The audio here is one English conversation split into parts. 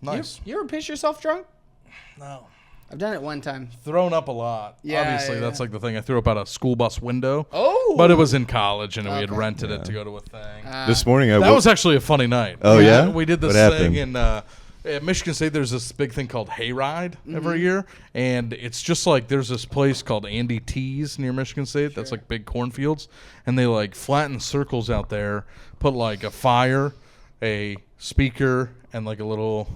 Nice. You ever piss yourself drunk? No. I've done it one time. Thrown up a lot. Yeah, Obviously, that's like the thing. I threw up out a school bus window. Oh. But it was in college, and we had rented it to go to a thing. This morning, that was actually a funny night. Oh, yeah? We did this thing in at Michigan State. There's this big thing called Hayride every year, and it's just like there's this place called Andy T's near Michigan State. That's like big cornfields, and they like flatten circles out there, put like a fire, a speaker, and like a little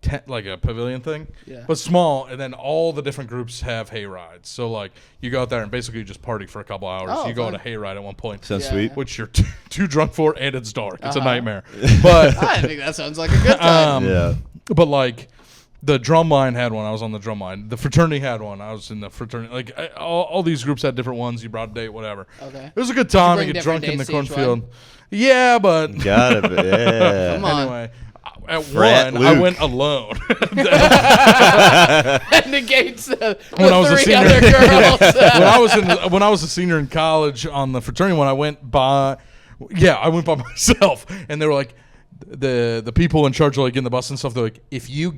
tent, like a pavilion thing, but small, and then all the different groups have hay rides. So like you go out there and basically you just party for a couple hours. You go on a hay ride at one point. Sounds sweet. Which you're too drunk for, and it's dark. It's a nightmare. But I think that sounds like a good time. But like the drum line had one. I was on the drum line. The fraternity had one. I was in the fraternity. Like all these groups had different ones. You brought a date, whatever. Okay. It was a good time to get drunk in the cornfield. Yeah, but gotta be. Yeah. Come on. Anyway. At Frat one, Luke. I went alone. And negates the When I was a three senior- other girls. when I was a senior in college on the fraternity one, I went by myself, and they were like, the people in charge are like in the bus and stuff. They're like, if you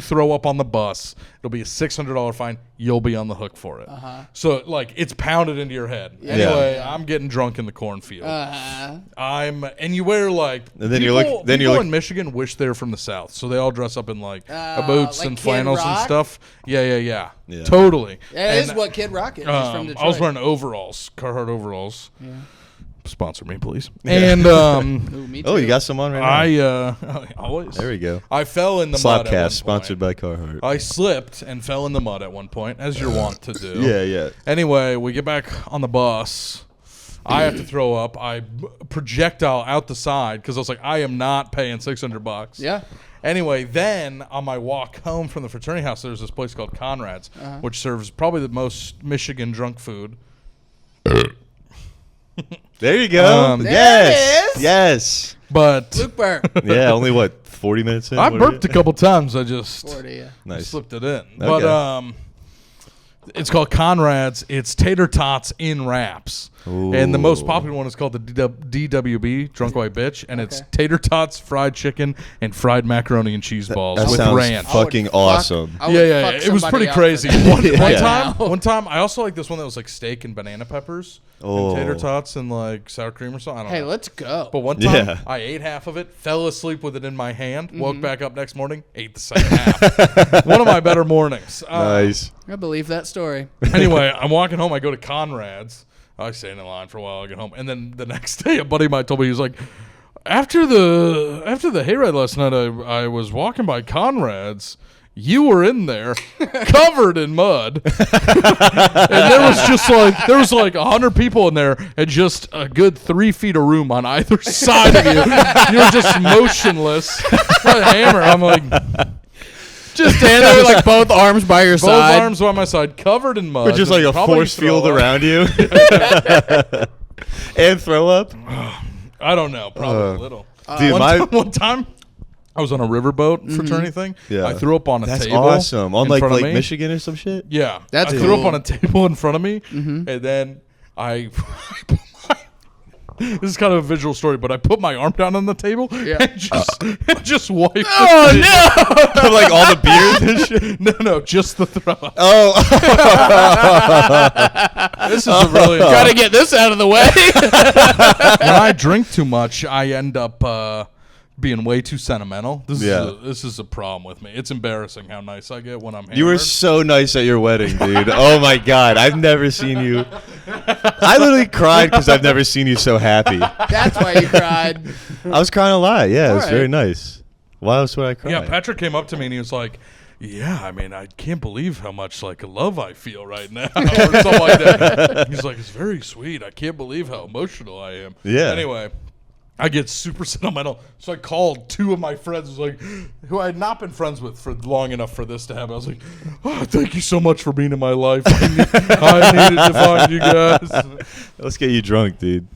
throw up on the bus, it'll be a $600 fine. You'll be on the hook for it. So like it's pounded into your head. Anyway, I'm getting drunk in the cornfield. And you wear like And then people in Michigan wish they were from the South, so they all dress up in like boots like and Kid flannels and Rock? stuff. Yeah. Totally. That is what Kid Rock is. He's from Detroit. I was wearing overalls, Carhartt overalls. Yeah. Sponsor me, please. Yeah. And Ooh, me too. Oh, you got some on right now? Always. There we go. I fell in the mud. Slopcast, sponsored by Carhartt. I slipped and fell in the mud at one point, as you're wont to do. Yeah. Anyway, we get back on the bus. I have to throw up. I projectile out the side because I was like, I am not paying $600. Yeah. Anyway, then on my walk home from the fraternity house, there's this place called Conrad's, which serves probably the most Michigan drunk food. There you go. There it is. Yes. But Luke burp. Yeah, only 40 minutes in? I What burped are a couple times. I just 40, yeah. Nice. slipped it in. Okay. But it's called Conrad's. It's tater tots in wraps. And the most popular one is called the DWB, Drunk White Bitch, and it's tater tots, fried chicken, and fried macaroni and cheese balls That with sounds ranch. fucking awesome. Yeah. It was pretty crazy. Yeah. One time, I also like this one that was like steak and banana peppers, and tater tots and like sour cream or something. I don't know. Hey, let's go. But one time, I ate half of it, fell asleep with it in my hand, woke back up next morning, ate the second half. One of my better mornings. Nice. I believe that story. Anyway, I'm walking home. I go to Conrad's. I stay in the line for a while. I get home, and then the next day, a buddy of mine told me, he was like, after the hayride last night, I was walking by Conrad's. You were in there, covered in mud, and there was like 100 people in there, and just a good 3 feet of room on either side of you. You're just motionless. With a hammer. I'm like. Just stand there with like both arms by your side. Both arms by my side, covered in mud. Or just like a force field around you. And throw up? I don't know. Probably a little. Dude, one time, I was on a riverboat fraternity thing. Yeah. I threw up on a That's table. awesome. On in like front of Lake me. Michigan or some shit? Yeah. That's I threw up cool. on a table in front of me, and then I this is kind of a visual story, but I put my arm down on the table and just wiped it. Oh, no. Like all the beers and shit? No, just the throw up. Oh. This is a really... Gotta get this out of the way. When I drink too much, I end up being way too sentimental. This is a problem with me. It's embarrassing how nice I get when I'm hammered. You were so nice at your wedding, dude. Oh, my God. I've never seen you. I literally cried because I've never seen you so happy. That's why you cried. I was crying a lot. Yeah, it was All very right. nice. Why else would I cry? Yeah, Patrick came up to me and he was like, yeah, I mean, I can't believe how much like love I feel right now, or something like that. He's like, it's very sweet. I can't believe how emotional I am. Yeah. Anyway, I get super sentimental, so I called two of my friends, like, who I had not been friends with for long enough for this to happen. I was like, oh, thank you so much for being in my life. I needed to find you guys. Let's get you drunk, dude.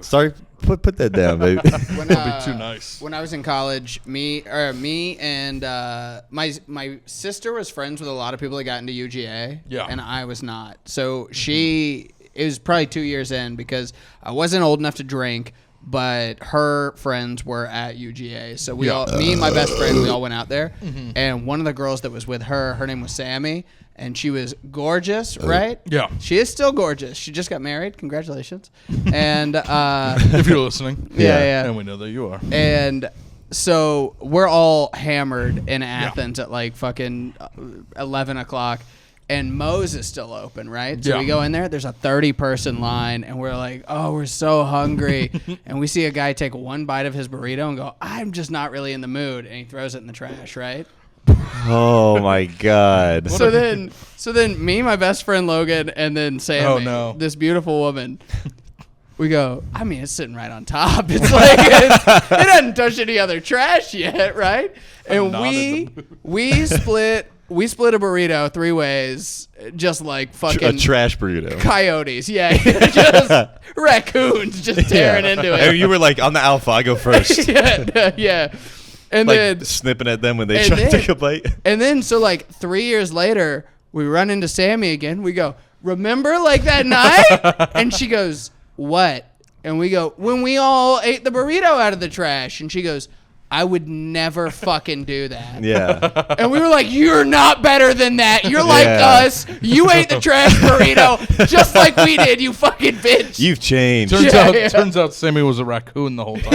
Start put that down, baby. When, It'll be too nice. When I was in college, me and my sister was friends with a lot of people that got into UGA. Yeah. And I was not. So it was probably 2 years in because I wasn't old enough to drink, but her friends were at UGA. So we all, me and my best friend, we all went out there. And one of the girls that was with her, her name was Sammy, and she was gorgeous, right? Yeah. She is still gorgeous. She just got married. Congratulations. And If you're listening. yeah. And we know that you are. And so we're all hammered in Athens at like fucking 11 o'clock. And Moe's is still open, right? So we go in there. There's a 30-person line, and we're like, "Oh, we're so hungry!" And we see a guy take one bite of his burrito and go, "I'm just not really in the mood," and he throws it in the trash, right? Oh my God. So then, me, my best friend Logan, and then Sammy, this beautiful woman. We go, I mean, it's sitting right on top. It's like it hasn't touched any other trash yet, right? And we split a burrito 3 ways, just like fucking A trash burrito. coyotes. Yeah, just raccoons just tearing into it. And you were like, on the alpha, I go first. yeah. And Like then snipping at them when they try to take a bite. And then so like 3 years later, we run into Sammy again. We go, remember like that night? And she goes, what? And we go, when we all ate the burrito out of the trash. And she goes, I would never fucking do that. Yeah. And we were like, you're not better than that. You're like us. You ate the trash burrito just like we did, you fucking bitch. You've changed. Turns out Sammy was a raccoon the whole time.